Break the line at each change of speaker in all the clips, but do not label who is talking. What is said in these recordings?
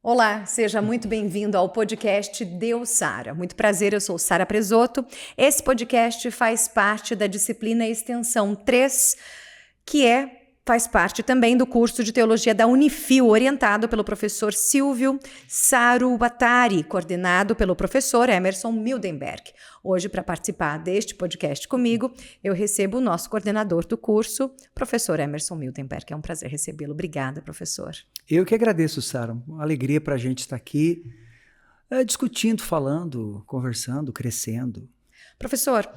Olá, seja muito bem-vindo ao podcast Deus Sara. Muito prazer, eu sou Sara Presotto. Esse podcast faz parte da disciplina Extensão 3, que faz parte também do curso de Teologia da Unifil, orientado pelo professor Silvio Sarubatari, coordenado pelo professor Emerson Mildenberg. Hoje, para participar deste podcast comigo, eu recebo o nosso coordenador do curso, professor Emerson Mildenberg. É um prazer recebê-lo. Obrigada, professor.
Eu que agradeço, Sara. Uma alegria para a gente estar aqui discutindo, falando, conversando, crescendo.
Professor,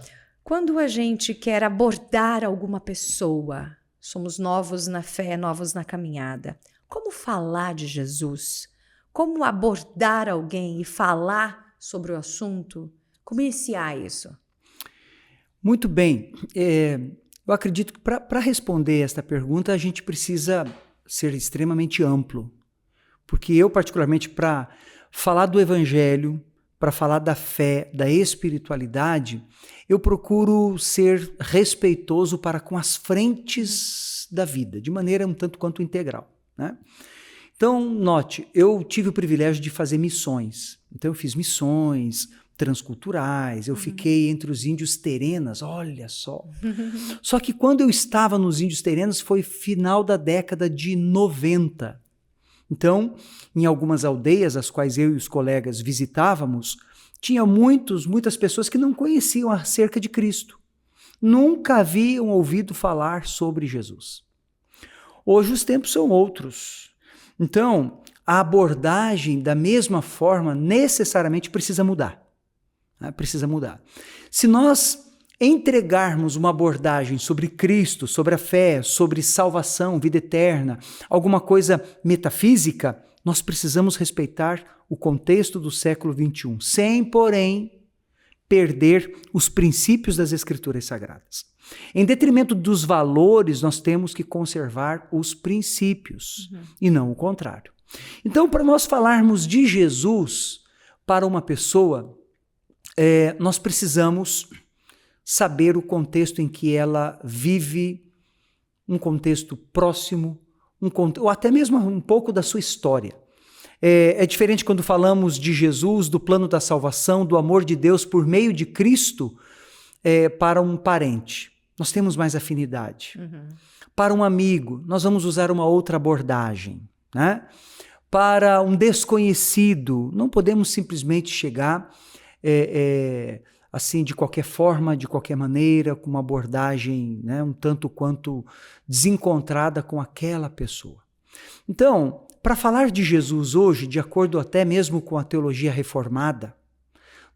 quando a gente quer abordar alguma pessoa, somos novos na fé, novos na caminhada, como falar de Jesus? Como abordar alguém e falar sobre o assunto? Como iniciar isso?
Muito bem. Eu acredito que para responder esta pergunta, a gente precisa ser extremamente amplo. Porque eu, particularmente, para falar do Evangelho, para falar da fé, da espiritualidade, eu procuro ser respeitoso para com as frentes da vida, de maneira um tanto quanto integral, né? Então, note, eu tive o privilégio de fazer missões. Então, eu fiz missões transculturais, eu fiquei entre os índios terenas, olha só. Só que quando eu estava nos índios terenas foi final da década de 90. Então, em algumas aldeias, as quais eu e os colegas visitávamos, tinha muitas pessoas que não conheciam acerca de Cristo. Nunca haviam ouvido falar sobre Jesus. Hoje os tempos são outros. Então, a abordagem, da mesma forma, necessariamente precisa mudar. Precisa mudar. Se nós entregarmos uma abordagem sobre Cristo, sobre a fé, sobre salvação, vida eterna, alguma coisa metafísica, nós precisamos respeitar o contexto do século XXI, sem, porém, perder os princípios das Escrituras Sagradas. Em detrimento dos valores, nós temos que conservar os princípios, e não o contrário. Então, para nós falarmos de Jesus para uma pessoa, nós precisamos saber o contexto em que ela vive, um contexto próximo, ou até mesmo um pouco da sua história. É diferente quando falamos de Jesus, do plano da salvação, do amor de Deus por meio de Cristo para um parente. Nós temos mais afinidade. Para um amigo, nós vamos usar uma outra abordagem, né? Para um desconhecido, não podemos simplesmente chegar assim, de qualquer forma, de qualquer maneira, com uma abordagem, né, um tanto quanto desencontrada com aquela pessoa. Então, para falar de Jesus hoje, de acordo até mesmo com a teologia reformada,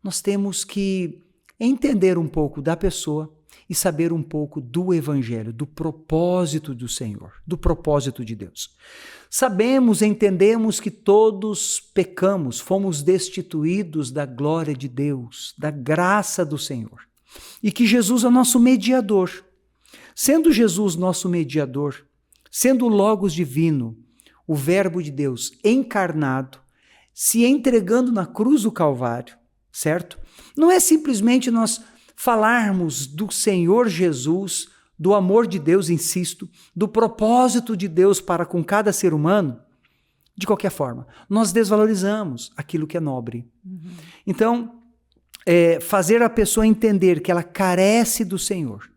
nós temos que entender um pouco da pessoa e saber um pouco do Evangelho, do propósito do Senhor, do propósito de Deus. Sabemos, entendemos que todos pecamos, fomos destituídos da glória de Deus, da graça do Senhor, e que Jesus é nosso mediador. Sendo Jesus nosso mediador, sendo o Logos divino, o Verbo de Deus encarnado, se entregando na cruz do Calvário, certo? Não é simplesmente nós falarmos do Senhor Jesus, do amor de Deus, insisto, do propósito de Deus para com cada ser humano, de qualquer forma. Nós desvalorizamos aquilo que é nobre. Então, fazer a pessoa entender que ela carece do Senhor,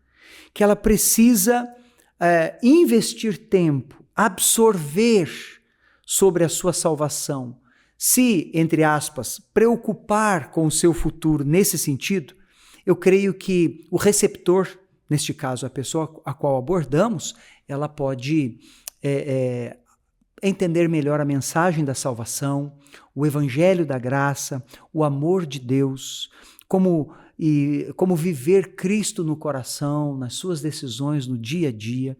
que ela precisa investir tempo, absorver sobre a sua salvação, se, entre aspas, preocupar com o seu futuro nesse sentido, eu creio que o receptor, neste caso a pessoa a qual abordamos, ela pode entender melhor a mensagem da salvação, o evangelho da graça, o amor de Deus, como viver Cristo no coração, nas suas decisões, no dia a dia.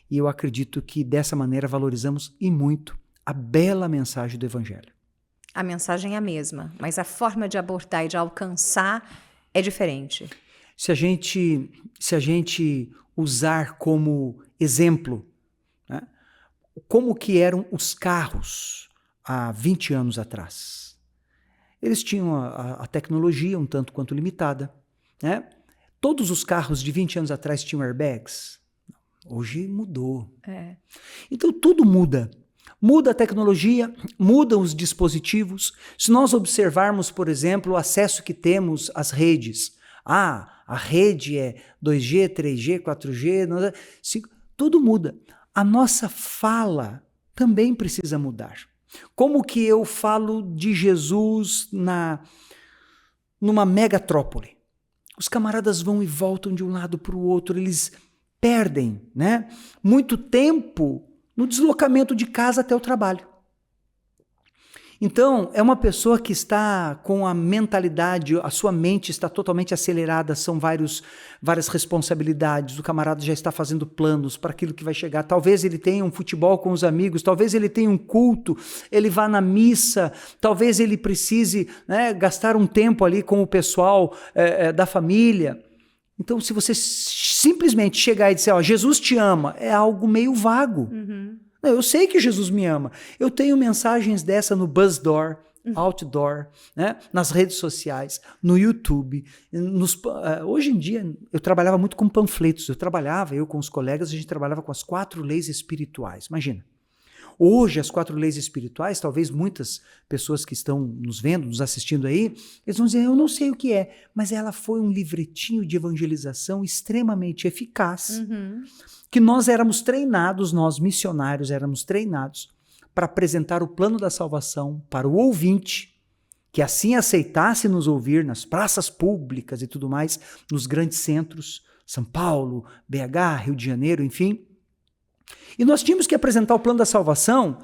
E eu acredito que dessa maneira valorizamos e muito a bela mensagem do evangelho.
A mensagem é a mesma, mas a forma de abordar e de alcançar é diferente.
Se a gente usar como exemplo, né, como que eram os carros há 20 anos atrás. Eles tinham a tecnologia um tanto quanto limitada, né? Todos os carros de 20 anos atrás tinham airbags. Hoje mudou. Então tudo muda. Muda a tecnologia, mudam os dispositivos. Se nós observarmos, por exemplo, o acesso que temos às redes. A rede é 2G, 3G, 4G, tudo muda. A nossa fala também precisa mudar. Como que eu falo de Jesus numa megatrópole? Os camaradas vão e voltam de um lado para o outro, eles perdem, né, muito tempo no deslocamento de casa até o trabalho. Então, é uma pessoa que está com a mentalidade, a sua mente está totalmente acelerada, são várias responsabilidades, o camarada já está fazendo planos para aquilo que vai chegar. Talvez ele tenha um futebol com os amigos, talvez ele tenha um culto, ele vá na missa, talvez ele precise, né, gastar um tempo ali com o pessoal da família. Então, se você simplesmente chegar e dizer, Jesus te ama, é algo meio vago. Uhum. Não, eu sei que Jesus me ama. Eu tenho mensagens dessa no Buzzdoor, Outdoor, né, nas redes sociais, no YouTube. Hoje em dia, eu trabalhava muito com panfletos. Eu com os colegas, a gente trabalhava com as 4 leis espirituais. Imagina. Hoje, as 4 leis espirituais, talvez muitas pessoas que estão nos vendo, nos assistindo aí, eles vão dizer, eu não sei o que é, mas ela foi um livretinho de evangelização extremamente eficaz, que nós missionários, éramos treinados para apresentar o plano da salvação para o ouvinte, que assim aceitasse nos ouvir nas praças públicas e tudo mais, nos grandes centros, São Paulo, BH, Rio de Janeiro, enfim. E nós tínhamos que apresentar o plano da salvação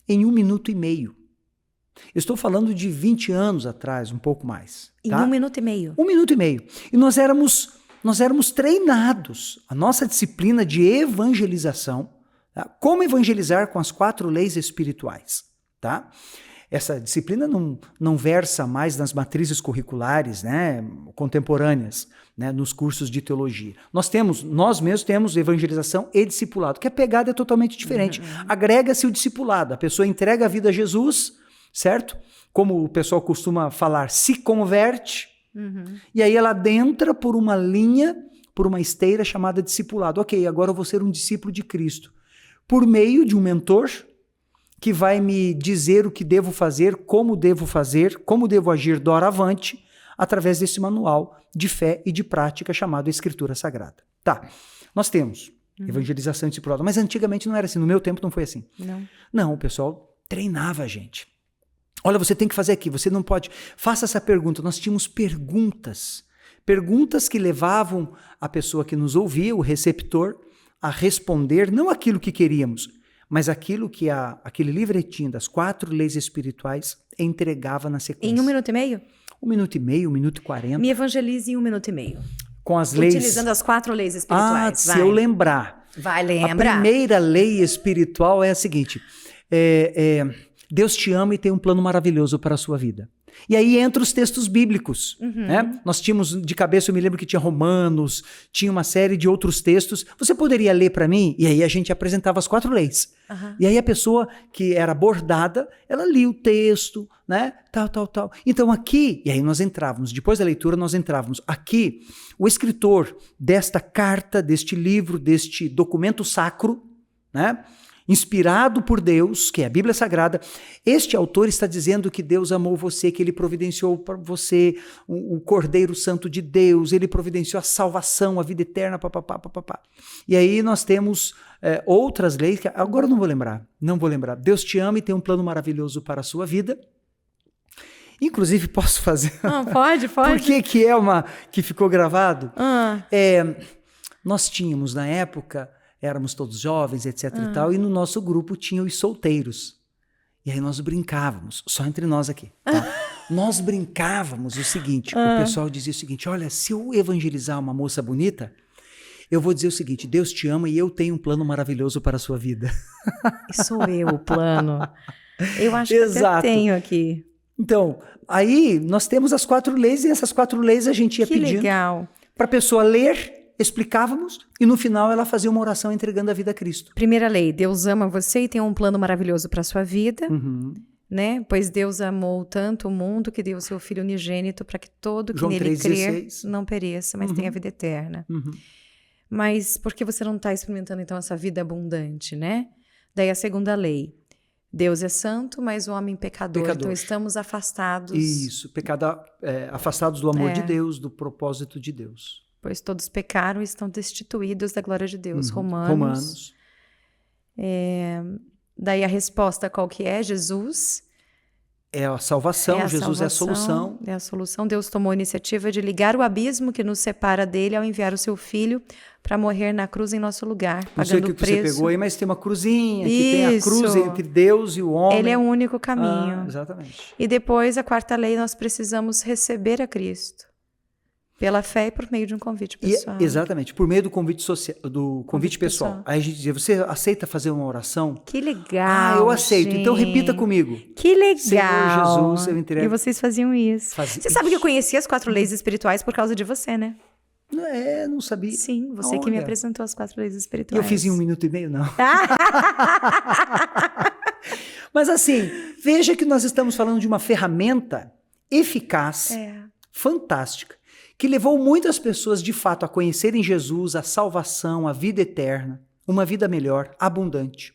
em 1 minuto e meio. Eu estou falando de 20 anos atrás, um pouco mais.
Em 1 minuto e meio?
1 minuto e meio. E nós éramos treinados. A nossa disciplina de evangelização, tá? Como evangelizar com as 4 leis espirituais. Tá? Essa disciplina não versa mais nas matrizes curriculares, né, contemporâneas, né, nos cursos de teologia. Nós mesmos temos evangelização e discipulado, que a pegada é totalmente diferente. Agrega-se o discipulado, a pessoa entrega a vida a Jesus, certo? Como o pessoal costuma falar, se converte, e aí ela adentra por uma linha, por uma esteira chamada discipulado. Ok, agora eu vou ser um discípulo de Cristo. Por meio de um mentor, que vai me dizer o que devo fazer, como devo agir doravante, através desse manual de fé e de prática chamado Escritura Sagrada. Tá, nós temos evangelização e discipulado, mas antigamente não era assim, no meu tempo não foi assim. Não, o pessoal treinava a gente. Olha, você tem que fazer aqui, você não pode, faça essa pergunta. Nós tínhamos perguntas que levavam a pessoa que nos ouvia, o receptor, a responder não aquilo que queríamos, mas aquilo que aquele livretinho das 4 leis espirituais entregava na sequência.
Em 1 minuto e meio?
1 minuto e meio, 1 minuto e 40.
Me evangelize em 1 minuto e meio.
Com as leis...
Utilizando as 4 leis espirituais.
Se eu lembrar.
Vai, lembra.
A primeira lei espiritual é a seguinte. Deus te ama e tem um plano maravilhoso para a sua vida. E aí entra os textos bíblicos. Né? Nós tínhamos, de cabeça, eu me lembro que tinha Romanos, tinha uma série de outros textos. Você poderia ler para mim? E aí a gente apresentava as 4 leis. E aí a pessoa que era abordada, ela lia o texto, né? Tal. Então aqui, e aí nós entrávamos, depois da leitura nós entrávamos. Aqui, o escritor desta carta, deste livro, deste documento sacro, né? Inspirado por Deus, que é a Bíblia Sagrada, este autor está dizendo que Deus amou você, que ele providenciou para você o Cordeiro Santo de Deus, ele providenciou a salvação, a vida eterna, papapá. E aí nós temos outras leis, que agora eu não vou lembrar. Deus te ama e tem um plano maravilhoso para a sua vida. Inclusive, posso fazer...
Pode.
Por que é uma que ficou gravado? Nós tínhamos, na época... Éramos todos jovens, etc e tal, e no nosso grupo tinham os solteiros. E aí nós brincávamos, só entre nós aqui. Tá? Nós brincávamos o seguinte, o pessoal dizia o seguinte, olha, se eu evangelizar uma moça bonita, eu vou dizer o seguinte, Deus te ama e eu tenho um plano maravilhoso para a sua vida.
Sou eu o plano. Eu acho que até tenho aqui.
Então, aí nós temos as 4 leis, e essas 4 leis a gente ia pedindo para a pessoa ler, explicávamos, e no final ela fazia uma oração entregando a vida a Cristo.
Primeira lei, Deus ama você e tem um plano maravilhoso para a sua vida, né? Pois Deus amou tanto o mundo que deu o seu Filho unigênito para que todo que nele crer não pereça, mas tenha vida eterna. Mas por que você não está experimentando então essa vida abundante, né? Daí a segunda lei, Deus é santo, mas o homem pecador. Então estamos afastados.
Isso, afastados do amor de Deus, do propósito de Deus.
Pois todos pecaram e estão destituídos da glória de Deus.
Romanos.
Daí a resposta qual que é? Jesus.
É a salvação, Jesus é a solução.
É a solução. Deus tomou a iniciativa de ligar o abismo que nos separa dele ao enviar o seu Filho para morrer na cruz em nosso lugar,
pagando o preço. Não sei o que você pegou aí, mas tem uma cruzinha, que tem a cruz entre Deus e o homem.
Ele é o único caminho.
Exatamente.
E depois, a quarta lei, nós precisamos receber a Cristo. Pela fé e por meio de um convite pessoal.
Exatamente, por meio do convite pessoal. Aí a gente diz, você aceita fazer uma oração?
Que legal,
eu aceito, então repita comigo.
Que legal.
Senhor Jesus, eu entrego.
E vocês faziam isso. Você sabe que eu conheci as 4 leis espirituais por causa de você, né?
Não sabia.
Sim, você que me apresentou as 4 leis espirituais.
Eu fiz em 1 minuto e meio, não. Mas assim, veja que nós estamos falando de uma ferramenta eficaz, fantástica, que levou muitas pessoas, de fato, a conhecerem Jesus, a salvação, a vida eterna, uma vida melhor, abundante.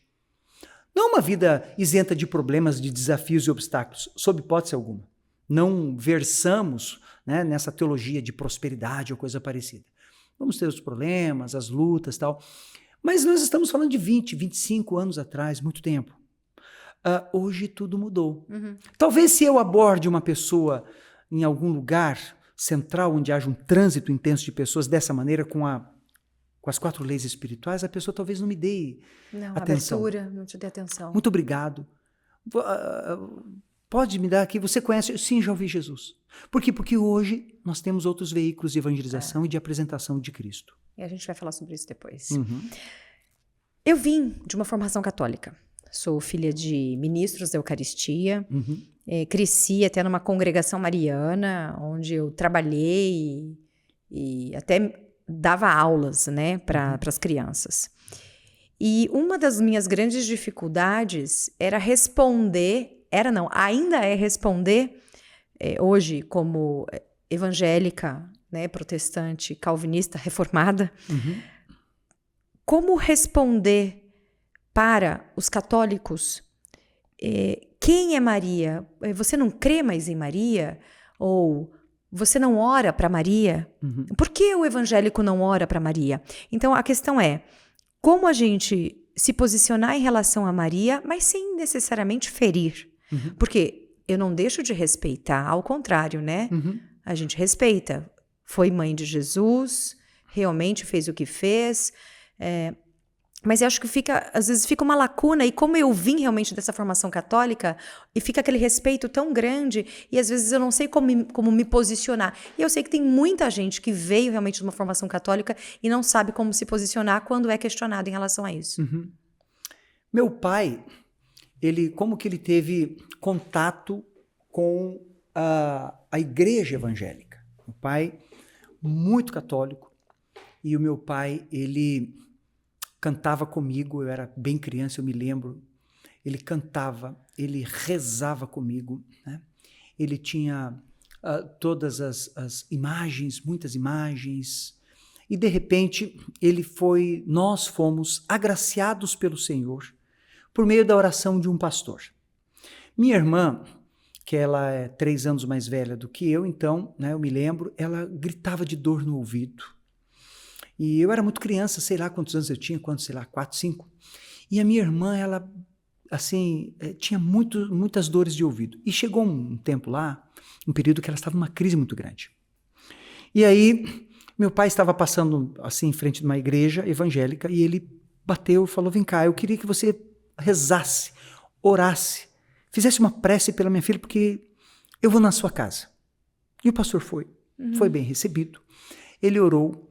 Não uma vida isenta de problemas, de desafios e obstáculos, sob hipótese alguma. Não versamos, né, nessa teologia de prosperidade ou coisa parecida. Vamos ter os problemas, as lutas e tal. Mas nós estamos falando de 20, 25 anos atrás, muito tempo. Hoje tudo mudou. Talvez se eu aborde uma pessoa em algum lugar central, onde haja um trânsito intenso de pessoas dessa maneira, com as 4 leis espirituais, a pessoa talvez não me dê atenção.
Abertura, não te dê atenção.
Muito obrigado. Pode me dar aqui, você conhece? Sim, já ouvi Jesus. Por quê? Porque hoje nós temos outros veículos de evangelização e de apresentação de Cristo.
E a gente vai falar sobre isso depois. Eu vim de uma formação católica. Sou filha de ministros da Eucaristia. Cresci até numa congregação mariana, onde eu trabalhei e até dava aulas, né, para as crianças. E uma das minhas grandes dificuldades era ainda é responder, hoje como evangélica, né, protestante, calvinista, reformada, como responder para os católicos quem é Maria? Você não crê mais em Maria? Ou você não ora para Maria? Por que o evangélico não ora para Maria? Então, a questão é como a gente se posicionar em relação a Maria, mas sem necessariamente ferir. Porque eu não deixo de respeitar, ao contrário, né? A gente respeita. Foi mãe de Jesus, realmente fez o que fez, mas eu acho que às vezes fica uma lacuna, e como eu vim realmente dessa formação católica, e fica aquele respeito tão grande, e às vezes eu não sei como me posicionar. E eu sei que tem muita gente que veio realmente de uma formação católica e não sabe como se posicionar quando é questionado em relação a isso.
Meu pai, como que ele teve contato com a igreja evangélica? O pai, muito católico, e o meu pai, ele cantava comigo, eu era bem criança, eu me lembro. Ele cantava, ele rezava comigo, né? Ele tinha todas as imagens, muitas imagens, e de repente nós fomos agraciados pelo Senhor por meio da oração de um pastor. Minha irmã, que ela é 3 anos mais velha do que eu, então, né, eu me lembro, ela gritava de dor no ouvido. E eu era muito criança, sei lá quantos anos eu tinha, 4, 5. E a minha irmã, ela, assim, tinha muitas dores de ouvido. E chegou um tempo lá, um período que ela estava numa crise muito grande. E aí, meu pai estava passando, assim, em frente de uma igreja evangélica, e ele bateu e falou, vem cá, eu queria que você rezasse, orasse, fizesse uma prece pela minha filha, porque eu vou na sua casa. E o pastor foi bem recebido. Ele orou,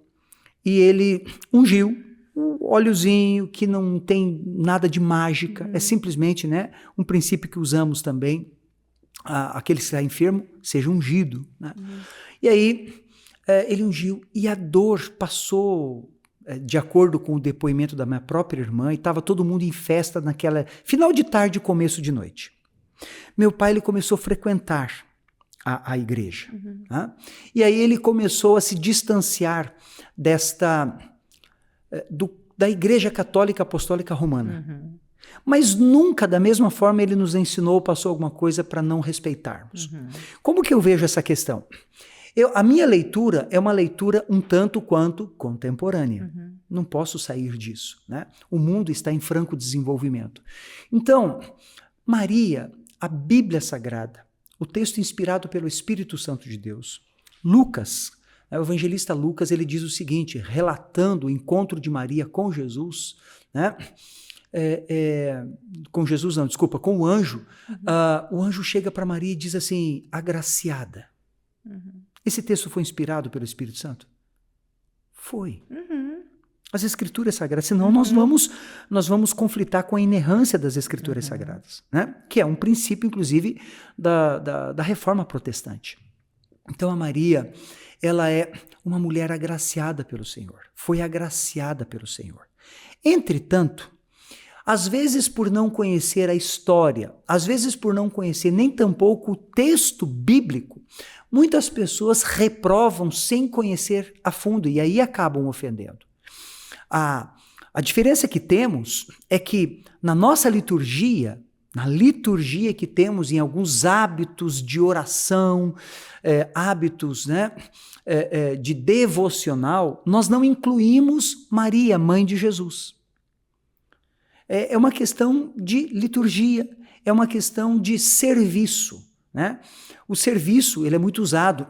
e ele ungiu um óleozinho que não tem nada de mágica, é simplesmente, né, um princípio que usamos também, aquele que está enfermo, seja ungido. Né? E aí, ele ungiu, e a dor passou, de acordo com o depoimento da minha própria irmã, e estava todo mundo em festa naquela final de tarde e começo de noite. Meu pai, ele começou a frequentar a igreja. Né? E aí ele começou a se distanciar da Igreja Católica Apostólica Romana. Mas nunca, da mesma forma, ele nos ensinou ou passou alguma coisa para não respeitarmos. Como que eu vejo essa questão? A minha leitura é uma leitura um tanto quanto contemporânea. Não posso sair disso, né? O mundo está em franco desenvolvimento. Então, Maria, a Bíblia Sagrada, o texto inspirado pelo Espírito Santo de Deus, Lucas, o evangelista Lucas, ele diz o seguinte, relatando o encontro de Maria com Jesus, né? Com o anjo. O anjo chega para Maria e diz assim, agraciada. Esse texto foi inspirado pelo Espírito Santo? Foi. As Escrituras Sagradas, senão nós vamos conflitar com a inerrância das Escrituras Sagradas, né? Que é um princípio, inclusive, da Reforma Protestante. Então a Maria, ela é uma mulher agraciada pelo Senhor, foi agraciada pelo Senhor. Entretanto, às vezes por não conhecer a história, às vezes por não conhecer nem tampouco o texto bíblico, muitas pessoas reprovam sem conhecer a fundo e aí acabam ofendendo. A diferença que temos é que na nossa liturgia, na liturgia que temos em alguns hábitos de oração, hábitos, né, de devocional, nós não incluímos Maria, mãe de Jesus. É uma questão de liturgia, é uma questão de serviço, né? O serviço, ele é muito usado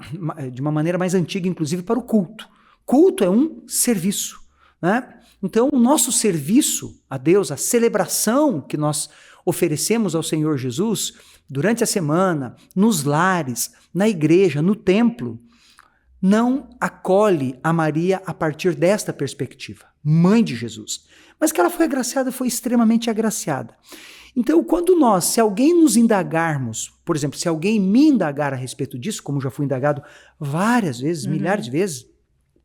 de uma maneira mais antiga, inclusive para o culto. Culto é um serviço, né? Então, o nosso serviço a Deus, a celebração que nós oferecemos ao Senhor Jesus durante a semana, nos lares, na igreja, no templo, não acolhe a Maria a partir desta perspectiva, mãe de Jesus. Mas que ela foi agraciada, foi extremamente agraciada. Então, se alguém nos indagarmos, por exemplo, se alguém me indagar a respeito disso, como já fui indagado várias vezes, milhares de vezes,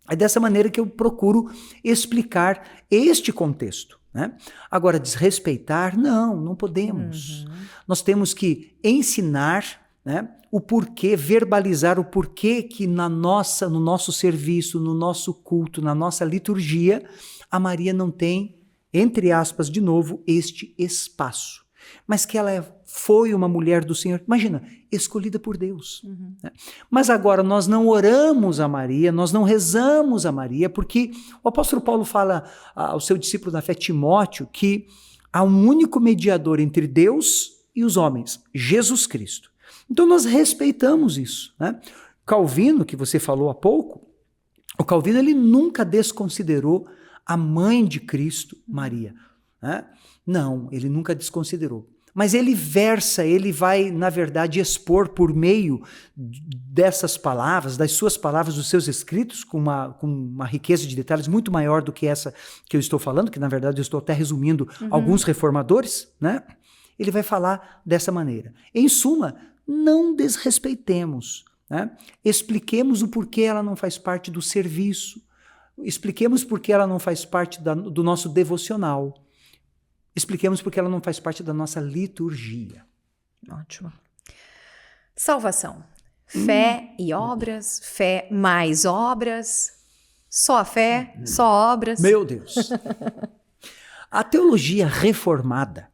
é dessa maneira que eu procuro explicar este contexto, né? Agora, desrespeitar, não podemos. Nós temos que ensinar, né, o porquê, verbalizar o porquê que no nosso serviço, no nosso culto, na nossa liturgia, a Maria não tem, entre aspas, de novo, este espaço. Mas que ela foi uma mulher do Senhor, imagina, escolhida por Deus. Né? Mas agora nós não oramos a Maria, nós não rezamos a Maria, porque o apóstolo Paulo fala ao seu discípulo da fé, Timóteo, que há um único mediador entre Deus e os homens, Jesus Cristo. Então nós respeitamos isso. Né? Calvino, que você falou há pouco, o Calvino ele nunca desconsiderou a mãe de Cristo, Maria. Né? Não, ele nunca desconsiderou. Mas ele vai, na verdade, expor por meio dessas palavras, das suas palavras, dos seus escritos, com uma riqueza de detalhes muito maior do que essa que eu estou falando, que na verdade eu estou até resumindo alguns reformadores, né? Ele vai falar dessa maneira. Em suma, não desrespeitemos, né? Expliquemos o porquê ela não faz parte do serviço, expliquemos por que ela não faz parte do nosso devocional. Expliquemos por que ela não faz parte da nossa liturgia.
Ótimo. Salvação. Fé e obras, fé mais obras, só a fé, só obras.
Meu Deus! A teologia reformada,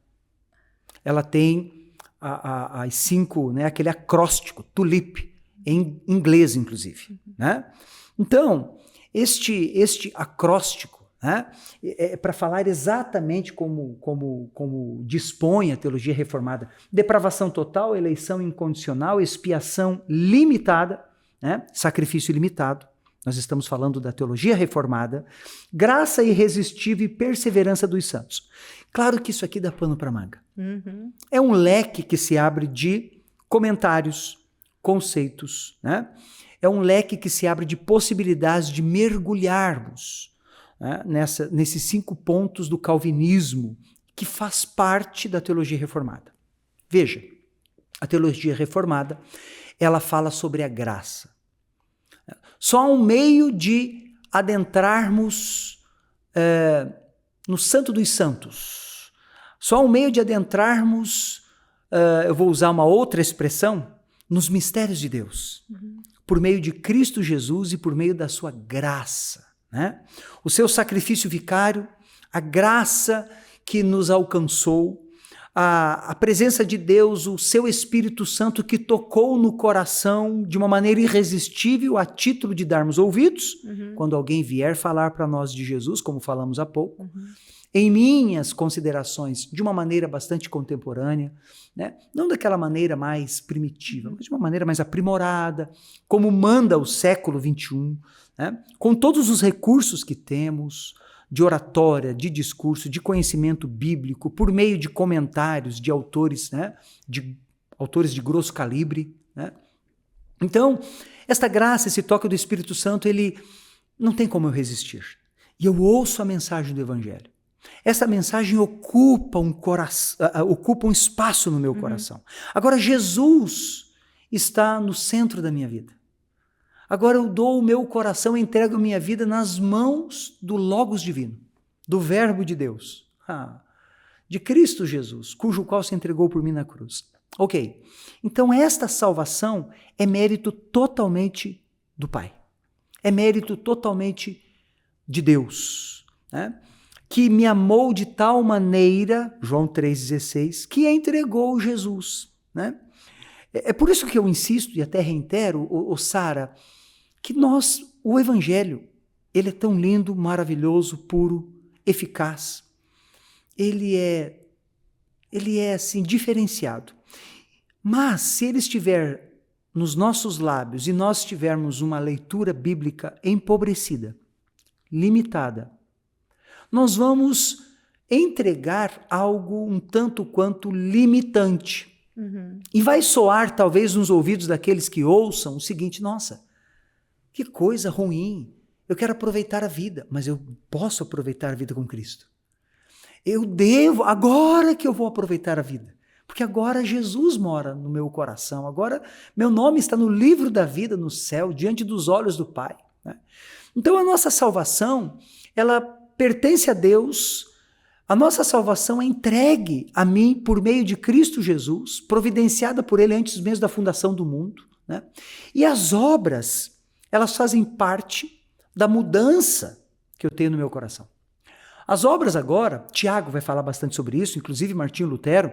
ela tem as 5, né, aquele acróstico, TULIP, em inglês, inclusive. Né? Então, este acróstico, né, é para falar exatamente como dispõe a teologia reformada. Depravação total, eleição incondicional, expiação limitada, né, sacrifício ilimitado. Nós estamos falando da teologia reformada. Graça irresistível e perseverança dos santos. Claro que isso aqui dá pano para manga. É um leque que se abre de comentários, conceitos, né? É um leque que se abre de possibilidades de mergulharmos, né, nesses 5 pontos do calvinismo que faz parte da teologia reformada. Veja, a teologia reformada, ela fala sobre a graça. Só há um meio de adentrarmos no Santo dos Santos. Só há um meio de adentrarmos, eu vou usar uma outra expressão, nos mistérios de Deus. Por meio de Cristo Jesus e por meio da sua graça. Né? O seu sacrifício vicário, a graça que nos alcançou, a presença de Deus, o seu Espírito Santo que tocou no coração de uma maneira irresistível a título de darmos ouvidos, quando alguém vier falar para nós de Jesus, como falamos há pouco, em minhas considerações, de uma maneira bastante contemporânea, né? Não daquela maneira mais primitiva, mas de uma maneira mais aprimorada, como manda o século XXI, né? Com todos os recursos que temos, de oratória, de discurso, de conhecimento bíblico, por meio de comentários de autores, né? De autores de grosso calibre, né? Então, esta graça, esse toque do Espírito Santo, ele não tem como eu resistir. E eu ouço a mensagem do Evangelho. Essa mensagem ocupa um espaço no meu coração. Agora, Jesus está no centro da minha vida. Agora eu dou o meu coração, entrego a minha vida nas mãos do Logos Divino, do Verbo de Deus, de Cristo Jesus, cujo qual se entregou por mim na cruz. Ok, então esta salvação é mérito totalmente do Pai. É mérito totalmente de Deus, né? Que me amou de tal maneira, João 3,16, que entregou Jesus, né? É por isso que eu insisto e até reitero, Sara, que o Evangelho, ele é tão lindo, maravilhoso, puro, eficaz. Ele é assim, diferenciado. Mas, se ele estiver nos nossos lábios e nós tivermos uma leitura bíblica empobrecida, limitada, nós vamos entregar algo um tanto quanto limitante. E vai soar, talvez, nos ouvidos daqueles que ouçam o seguinte: nossa, que coisa ruim, eu quero aproveitar a vida, mas eu posso aproveitar a vida com Cristo. Agora que eu vou aproveitar a vida, porque agora Jesus mora no meu coração, agora meu nome está no livro da vida no céu, diante dos olhos do Pai, né? Então a nossa salvação, ela pertence a Deus. A nossa salvação é entregue a mim por meio de Cristo Jesus, providenciada por Ele antes mesmo da fundação do mundo, né? E as obras, elas fazem parte da mudança que eu tenho no meu coração. As obras agora, Tiago vai falar bastante sobre isso, inclusive Martinho Lutero,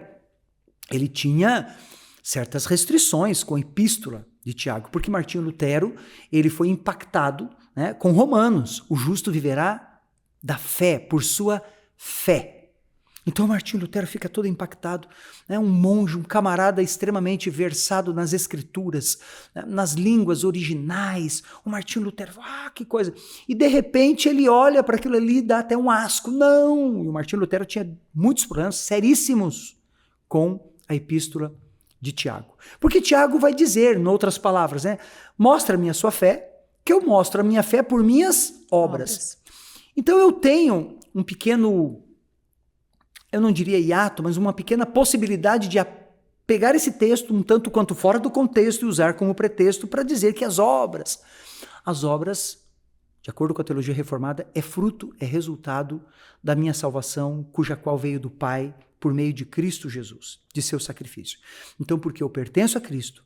ele tinha certas restrições com a epístola de Tiago, porque Martinho Lutero, ele foi impactado, né, com Romanos, o justo viverá da fé, por sua fé. Então Martinho Lutero fica todo impactado, né? Um monge, um camarada extremamente versado nas escrituras, né? Nas línguas originais. O Martinho Lutero, que coisa! E de repente ele olha para aquilo ali e dá até um asco. Não! E o Martinho Lutero tinha muitos problemas seríssimos com a epístola de Tiago. Porque Tiago vai dizer, em outras palavras, né? Mostra-me a sua fé, que eu mostro a minha fé por minhas obras. Então eu tenho um pequeno, eu não diria hiato, mas uma pequena possibilidade de pegar esse texto um tanto quanto fora do contexto e usar como pretexto para dizer que as obras, de acordo com a teologia reformada, é fruto, é resultado da minha salvação, cuja qual veio do Pai por meio de Cristo Jesus, de seu sacrifício. Então, porque eu pertenço a Cristo,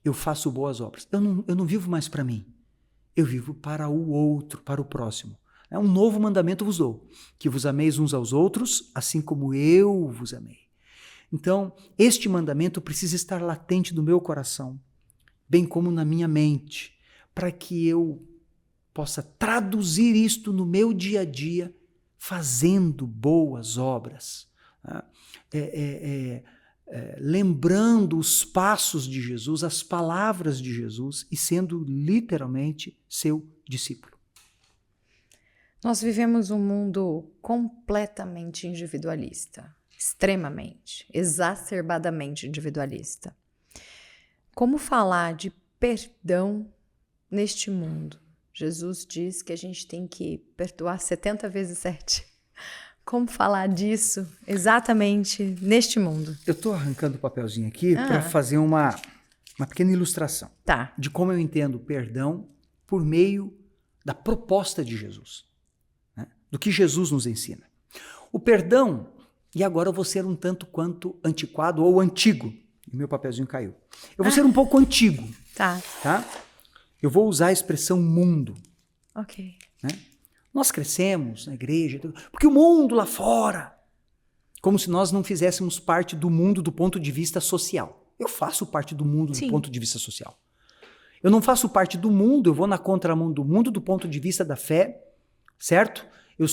eu faço boas obras. Eu não vivo mais para mim, eu vivo para o outro, para o próximo. Um novo mandamento vos dou, que vos ameis uns aos outros, assim como eu vos amei. Então, este mandamento precisa estar latente no meu coração, bem como na minha mente, para que eu possa traduzir isto no meu dia a dia, fazendo boas obras, lembrando os passos de Jesus, as palavras de Jesus e sendo literalmente seu discípulo.
Nós vivemos um mundo completamente individualista, extremamente, exacerbadamente individualista. Como falar de perdão neste mundo? Jesus diz que a gente tem que perdoar 70 vezes 7. Como falar disso exatamente neste mundo?
Eu estou arrancando o papelzinho aqui para fazer uma pequena ilustração de como eu entendo perdão por meio da proposta de Jesus. Do que Jesus nos ensina. O perdão, e agora eu vou ser um tanto quanto antiquado ou antigo. E meu papelzinho caiu. Eu vou ser um pouco antigo. Tá? Eu vou usar a expressão mundo.
Ok.
Né? Nós crescemos na igreja, porque o mundo lá fora Como se nós não fizéssemos parte do mundo do ponto de vista social. Eu faço parte do mundo do ponto de vista social. Eu não faço parte do mundo, eu vou na contramão do mundo do ponto de vista da fé, certo? Eu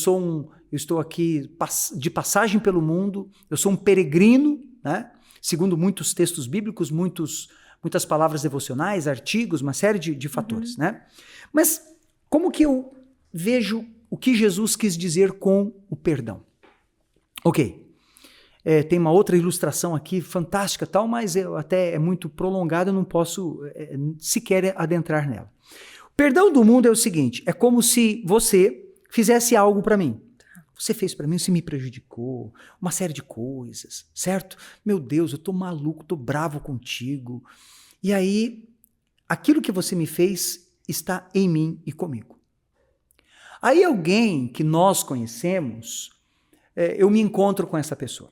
estou aqui de passagem pelo mundo, eu sou um peregrino, né? Segundo muitos textos bíblicos, muitas palavras devocionais, artigos, uma série de fatores, né? Mas como que eu vejo o que Jesus quis dizer com o perdão? Ok. Tem uma outra ilustração aqui fantástica, tal, mas até é muito prolongada, eu não posso sequer adentrar nela. O perdão do mundo é o seguinte, é como se você fizesse algo para mim. Você fez para mim, você me prejudicou, uma série de coisas, certo? Meu Deus, eu tô maluco, tô bravo contigo. E aí, aquilo que você me fez está em mim e comigo. Aí alguém que nós conhecemos, eu me encontro com essa pessoa.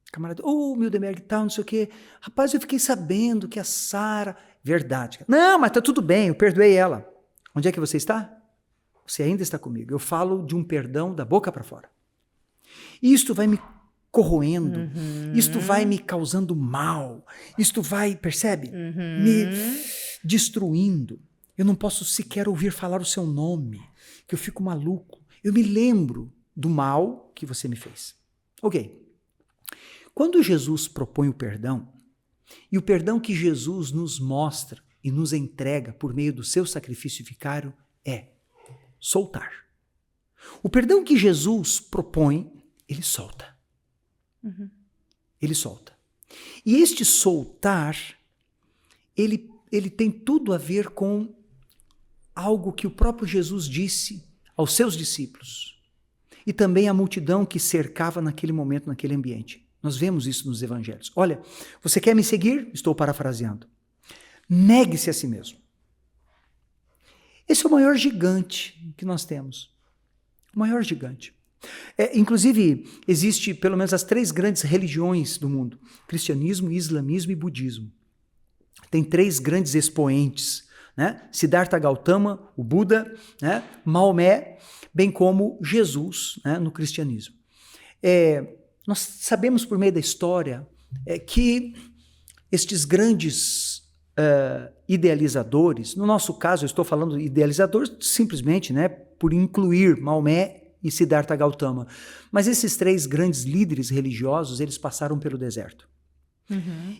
Camarada, Mildenberg, tal, não sei o quê. Rapaz, eu fiquei sabendo que a Sara... Verdade. Não, mas tá tudo bem, eu perdoei ela. Onde é que você está? Você ainda está comigo. Eu falo de um perdão da boca para fora. Isto vai me corroendo, isto vai me causando mal, isto vai, percebe? Me destruindo. Eu não posso sequer ouvir falar o seu nome, que eu fico maluco. Eu me lembro do mal que você me fez. Ok. Quando Jesus propõe o perdão, e o perdão que Jesus nos mostra e nos entrega por meio do seu sacrifício vicário é soltar. O perdão que Jesus propõe, ele solta. Ele solta. E este soltar, ele tem tudo a ver com algo que o próprio Jesus disse aos seus discípulos e também à multidão que cercava naquele momento, naquele ambiente. Nós vemos isso nos evangelhos. Olha, você quer me seguir? Estou parafraseando. Negue-se a si mesmo. Esse é o maior gigante que nós temos. O maior gigante. Inclusive, existe pelo menos as 3 grandes religiões do mundo. Cristianismo, islamismo e budismo. Tem 3 grandes expoentes, né? Siddhartha Gautama, o Buda, né? Maomé, bem como Jesus, né? No cristianismo. Nós sabemos por meio da história que estes grandes idealizadores, no nosso caso eu estou falando idealizadores simplesmente, né, por incluir Maomé e Siddhartha Gautama, mas esses 3 grandes líderes religiosos, eles passaram pelo deserto.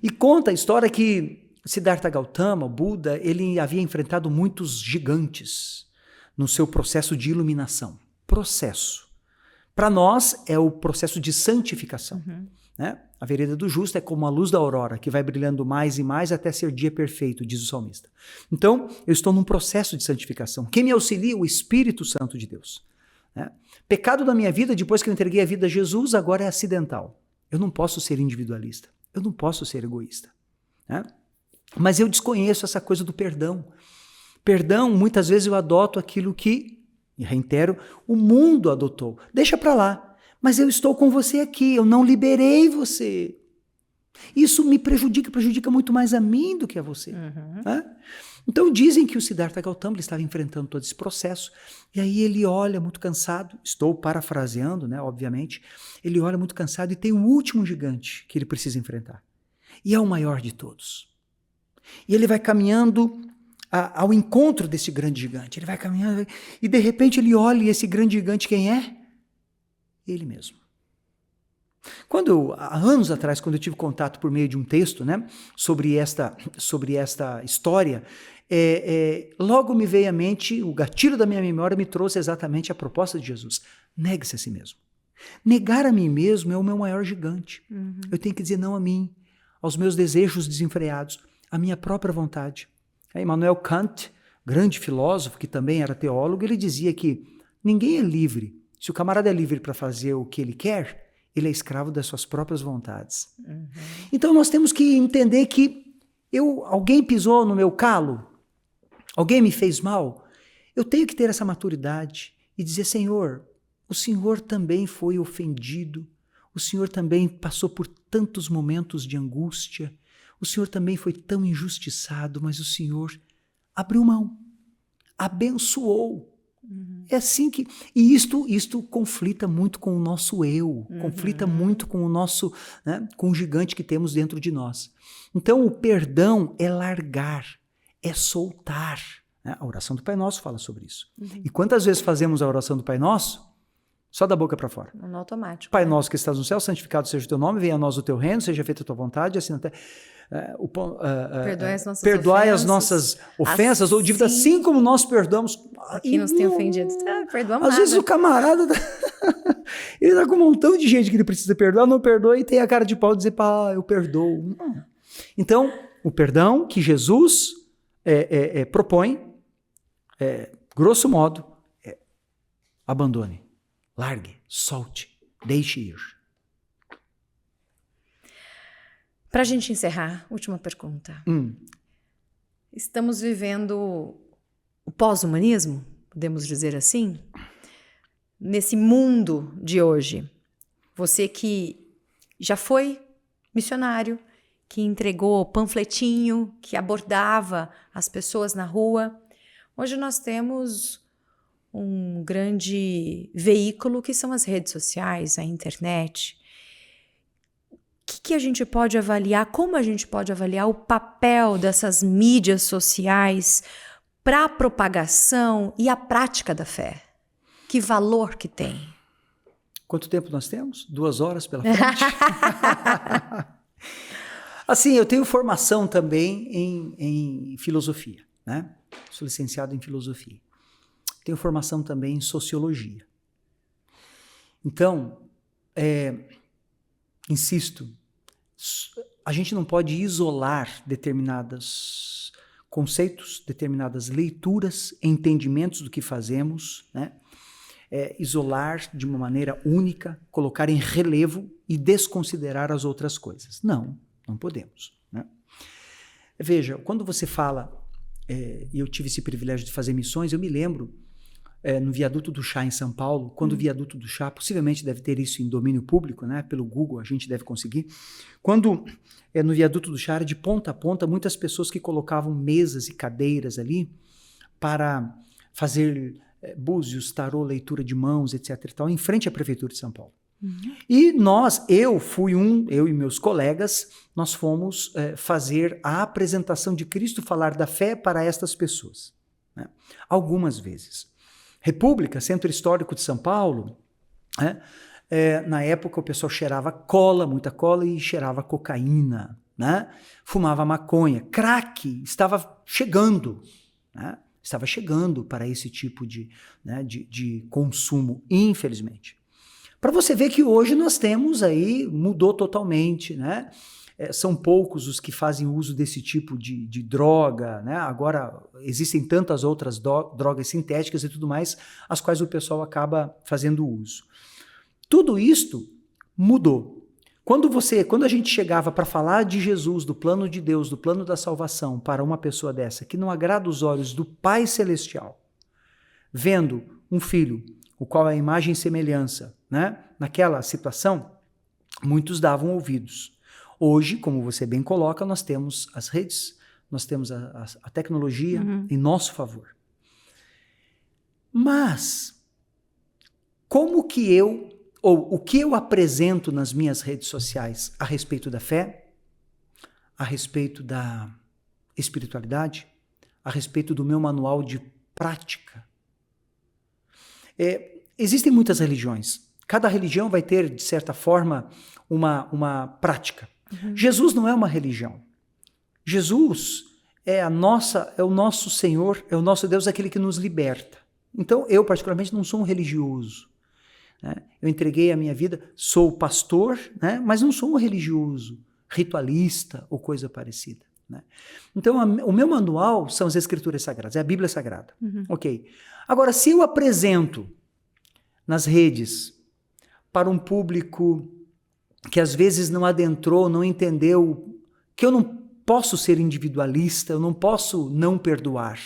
E conta a história que Siddhartha Gautama, o Buda, ele havia enfrentado muitos gigantes no seu processo de iluminação. Processo. Para nós, é o processo de santificação. Né? A vereda do justo é como a luz da aurora, que vai brilhando mais e mais até ser dia perfeito, diz o salmista. Então, eu estou num processo de santificação. Quem me auxilia? O Espírito Santo de Deus. Né? Pecado da minha vida, depois que eu entreguei a vida a Jesus, agora é acidental. Eu não posso ser individualista. Eu não posso ser egoísta. Né? Mas eu desconheço essa coisa do perdão. Perdão, muitas vezes eu adoto aquilo que, e reitero, o mundo adotou. Deixa para lá. Mas eu estou com você aqui, eu não liberei você. Isso me prejudica muito mais a mim do que a você. Né? Então dizem que o Siddhartha Gautama estava enfrentando todo esse processo, e aí ele olha muito cansado, estou parafraseando, né, obviamente, ele olha muito cansado e tem o último gigante que ele precisa enfrentar. E é o maior de todos. E ele vai caminhando ao encontro desse grande gigante. Ele vai caminhando e de repente ele olha e esse grande gigante quem é? Ele mesmo. Há anos atrás, quando eu tive contato por meio de um texto, né, sobre esta história, logo me veio à mente, o gatilho da minha memória me trouxe exatamente a proposta de Jesus. Negue-se a si mesmo. Negar a mim mesmo é o meu maior gigante. Eu tenho que dizer não a mim, aos meus desejos desenfreados, à minha própria vontade. Immanuel Kant, grande filósofo, que também era teólogo, ele dizia que ninguém é livre. Se o camarada é livre para fazer o que ele quer, ele é escravo das suas próprias vontades. Então nós temos que entender que alguém pisou no meu calo, alguém me fez mal, eu tenho que ter essa maturidade e dizer, Senhor, o Senhor também foi ofendido, o Senhor também passou por tantos momentos de angústia, o Senhor também foi tão injustiçado, mas o Senhor abriu mão, abençoou. É assim que... E isto conflita muito com o nosso eu, conflita muito com o nosso... Né, com o gigante que temos dentro de nós. Então, o perdão é largar, é soltar. Né? A oração do Pai Nosso fala sobre isso. E quantas vezes fazemos a oração do Pai Nosso? Só da boca para fora.
No automático.
Pai Nosso que estás no céu, santificado seja o teu nome, venha a nós o teu reino, seja feita a tua vontade, assim na terra...
Perdoai
as nossas ofensas ou dívidas, assim como nós perdoamos.
Que nos tem ofendido. Perdoamos
às
nada.
vezes o camarada... ele tá com um montão de gente que ele precisa perdoar, não perdoa e tem a cara de pau de dizer, pá, eu perdoo. Não. Então, o perdão que Jesus propõe, grosso modo, abandone, largue, solte, deixe ir.
Para a gente encerrar, última pergunta. Estamos vivendo o pós-humanismo, podemos dizer assim? Nesse mundo de hoje, você que já foi missionário, que entregou panfletinho, que abordava as pessoas na rua, hoje nós temos um grande veículo que são as redes sociais, a internet. O que a gente pode avaliar, como a gente pode avaliar o papel dessas mídias sociais para a propagação e a prática da fé? Que valor que tem?
Quanto tempo nós temos? 2 horas pela frente? Assim, eu tenho formação também em filosofia, né? Sou licenciado em filosofia. Tenho formação também em sociologia. Então, insisto, a gente não pode isolar determinados conceitos, determinadas leituras, entendimentos do que fazemos, né? Isolar de uma maneira única, colocar em relevo e desconsiderar as outras coisas. Não podemos. Né? Veja, quando você fala, e eu tive esse privilégio de fazer missões, eu me lembro, no Viaduto do Chá, em São Paulo, quando o Viaduto do Chá, possivelmente deve ter isso em domínio público, né? Pelo Google a gente deve conseguir, quando no Viaduto do Chá era de ponta a ponta, muitas pessoas que colocavam mesas e cadeiras ali para fazer búzios, tarô, leitura de mãos, etc. e tal, em frente à Prefeitura de São Paulo. E eu e meus colegas, nós fomos fazer a apresentação de Cristo, falar da fé para estas pessoas. Né? Algumas vezes. República, Centro Histórico de São Paulo, na época o pessoal cheirava cola, muita cola, e cheirava cocaína, né? Fumava maconha, crack estava chegando, né? Estava chegando para esse tipo de consumo, infelizmente. Para você ver que hoje nós temos aí, mudou totalmente, né? São poucos os que fazem uso desse tipo de droga, né? Agora existem tantas outras drogas sintéticas e tudo mais, as quais o pessoal acaba fazendo uso. Tudo isto mudou. Quando a gente chegava para falar de Jesus, do plano de Deus, do plano da salvação para uma pessoa dessa, que não agrada os olhos do Pai Celestial, vendo um filho, o qual é a imagem e semelhança, né? Naquela situação, muitos davam ouvidos. Hoje, como você bem coloca, nós temos as redes, nós temos a tecnologia em nosso favor. Mas, o que eu apresento nas minhas redes sociais a respeito da fé, a respeito da espiritualidade, a respeito do meu manual de prática? Existem muitas religiões. Cada religião vai ter, de certa forma, uma prática. Jesus não é uma religião. Jesus é o nosso Senhor, é o nosso Deus, aquele que nos liberta. Então, eu particularmente não sou um religioso. Né? Eu entreguei a minha vida, sou pastor, né? Mas não sou um religioso, ritualista ou coisa parecida. Né? Então, o meu manual são as Escrituras Sagradas, é a Bíblia Sagrada. Ok. Agora, se eu apresento nas redes para um público que às vezes não adentrou, não entendeu, que eu não posso ser individualista, eu não posso não perdoar.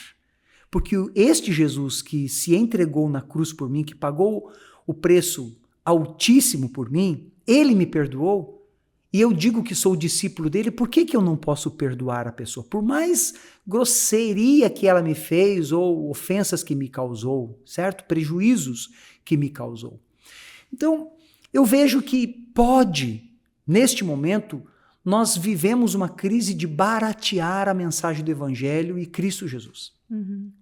Porque este Jesus que se entregou na cruz por mim, que pagou o preço altíssimo por mim, ele me perdoou, e eu digo que sou discípulo dele, por que eu não posso perdoar a pessoa? Por mais grosseria que ela me fez ou ofensas que me causou, certo? Prejuízos que me causou. Então, eu vejo que pode, neste momento, nós vivemos uma crise de baratear a mensagem do Evangelho e Cristo Jesus.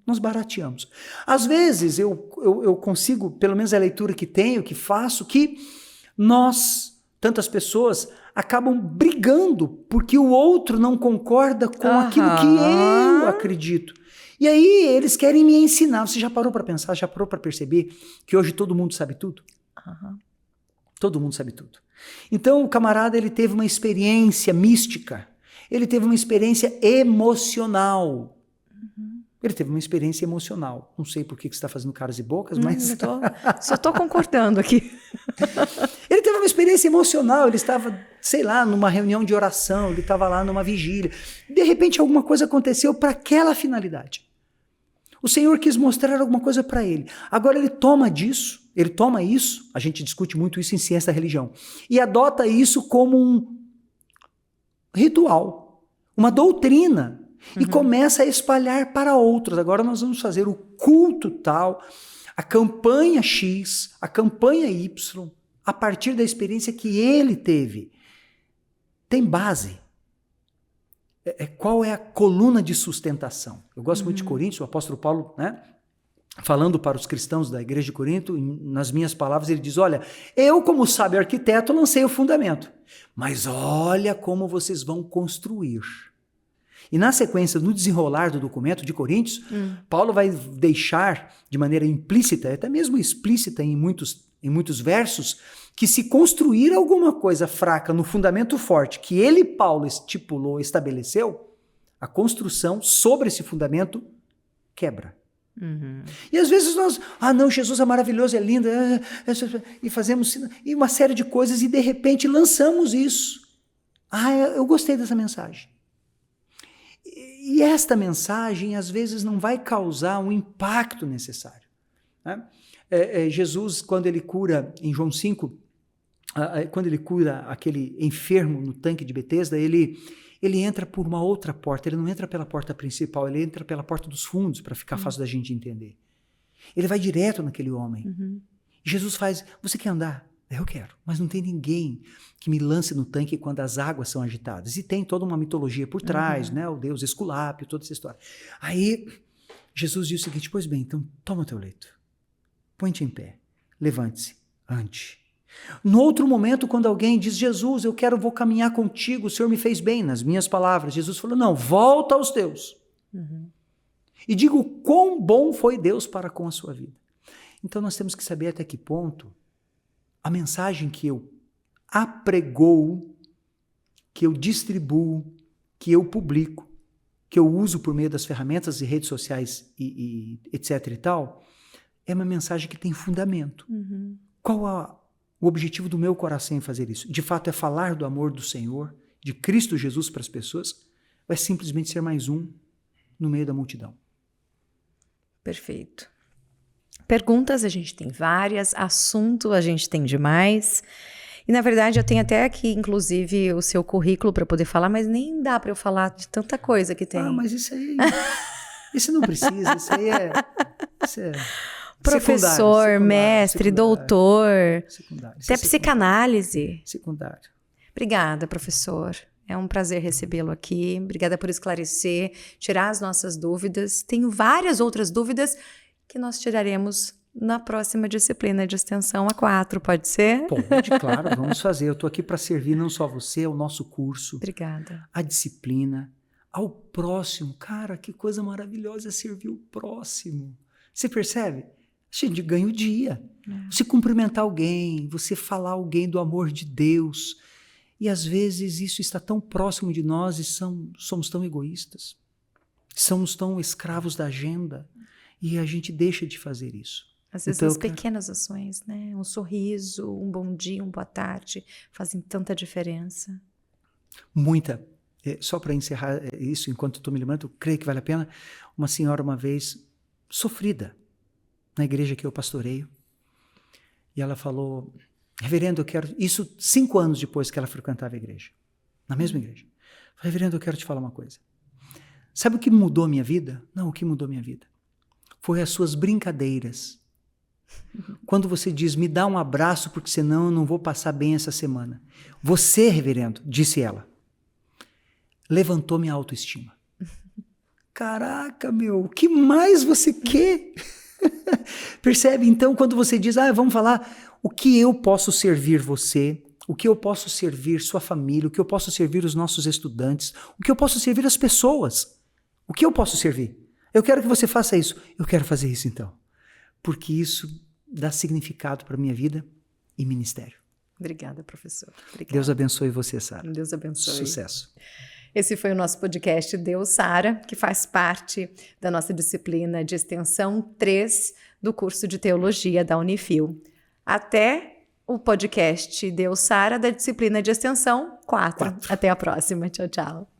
Nós barateamos. Às vezes eu consigo, pelo menos a leitura que tenho, que faço, que nós, tantas pessoas, acabam brigando porque o outro não concorda com aquilo que eu acredito. E aí eles querem me ensinar. Você já parou para pensar, já parou para perceber que hoje todo mundo sabe tudo? Todo mundo sabe tudo. Então o camarada, ele teve uma experiência mística, ele teve uma experiência emocional. Ele teve uma experiência emocional. Não sei por que você está fazendo caras e bocas, mas...
Só estou concordando aqui.
Ele teve uma experiência emocional, ele estava, sei lá, numa reunião de oração, ele estava lá numa vigília. De repente alguma coisa aconteceu para aquela finalidade. O Senhor quis mostrar alguma coisa para ele. Agora ele toma isso, a gente discute muito isso em ciência da religião, e adota isso como um ritual, uma doutrina, e começa a espalhar para outros. Agora nós vamos fazer o culto tal, a campanha X, a campanha Y, a partir da experiência que ele teve. Tem base. Qual é a coluna de sustentação? Eu gosto muito de Coríntios, o apóstolo Paulo, né, falando para os cristãos da igreja de Corinto, nas minhas palavras, ele diz, olha, eu como sábio arquiteto lancei o fundamento, mas olha como vocês vão construir. E na sequência, no desenrolar do documento de Coríntios, Paulo vai deixar de maneira implícita, até mesmo explícita em muitos versos, que se construir alguma coisa fraca no fundamento forte que ele, Paulo, estipulou, estabeleceu, a construção sobre esse fundamento quebra. E às vezes nós, não, Jesus é maravilhoso, é lindo, e fazemos e uma série de coisas e de repente lançamos isso. Eu gostei dessa mensagem. E esta mensagem às vezes não vai causar um impacto necessário. Né? Jesus, quando ele cura, em João 5, quando ele cura aquele enfermo no tanque de Betesda, ele entra por uma outra porta, ele não entra pela porta principal, ele entra pela porta dos fundos, para ficar fácil da gente entender. Ele vai direto naquele homem. Jesus faz, você quer andar? Eu quero, mas não tem ninguém que me lance no tanque quando as águas são agitadas. E tem toda uma mitologia por trás, né? O deus Esculápio, toda essa história. Aí Jesus diz o seguinte, pois bem, então toma o teu leito, põe-te em pé, levante-se, ande. No outro momento, quando alguém diz, Jesus, vou caminhar contigo, o Senhor me fez bem, nas minhas palavras, Jesus falou, não, volta aos teus. E diga o quão bom foi Deus para com a sua vida. Então nós temos que saber até que ponto a mensagem que eu apregoo, que eu distribuo, que eu publico, que eu uso por meio das ferramentas e redes sociais e etc e tal, é uma mensagem que tem fundamento. Qual o objetivo do meu coração em fazer isso? De fato é falar do amor do Senhor, de Cristo Jesus para as pessoas? Ou é simplesmente ser mais um no meio da multidão?
Perfeito. Perguntas a gente tem várias, assunto a gente tem demais. E na verdade eu tenho até aqui, inclusive, o seu currículo para poder falar, mas nem dá para eu falar de tanta coisa que tem.
Mas isso aí, isso não precisa, isso é
professor, secundário, mestre, doutor,
secundário,
até psicanálise.
Secundário.
Obrigada, professor. É um prazer recebê-lo aqui. Obrigada por esclarecer, tirar as nossas dúvidas. Tenho várias outras dúvidas que nós tiraremos na próxima disciplina de extensão A4, pode ser?
Pode, claro, vamos fazer. Eu estou aqui para servir não só você, ao nosso curso.
Obrigada.
A disciplina, ao próximo. Cara, que coisa maravilhosa é servir o próximo. Você percebe? A gente ganha o dia. Você cumprimentar alguém, você falar alguém do amor de Deus. E às vezes isso está tão próximo de nós e somos tão egoístas. Somos tão escravos da agenda. E a gente deixa de fazer isso.
Às vezes as pequenas ações, né? Um sorriso, um bom dia, uma boa tarde, fazem tanta diferença.
Muita. Só para encerrar isso, enquanto estou me lembrando, eu creio que vale a pena. Uma senhora uma vez, sofrida, na igreja que eu pastoreio, e ela falou, Reverendo, eu quero... Isso 5 anos depois que ela frequentava a igreja. Na mesma igreja. Reverendo, eu quero te falar uma coisa. Sabe o que mudou a minha vida? Não, o que mudou a minha vida foi as suas brincadeiras. Quando você diz, me dá um abraço, porque senão eu não vou passar bem essa semana. Você, reverendo, disse ela, levantou minha autoestima. Caraca, meu, o que mais você quer? Percebe? Então, quando você diz, vamos falar o que eu posso servir você, o que eu posso servir sua família, o que eu posso servir os nossos estudantes, o que eu posso servir as pessoas, o que eu posso servir? Eu quero que você faça isso. Eu quero fazer isso, então. Porque isso dá significado para a minha vida e ministério.
Obrigada, professor. Obrigada.
Deus abençoe você, Sara.
Deus abençoe.
Sucesso.
Esse foi o nosso podcast Deus Sara, que faz parte da nossa disciplina de extensão 3 do curso de Teologia da Unifil. Até o podcast Deus Sara da disciplina de extensão 4. Até a próxima. Tchau, tchau.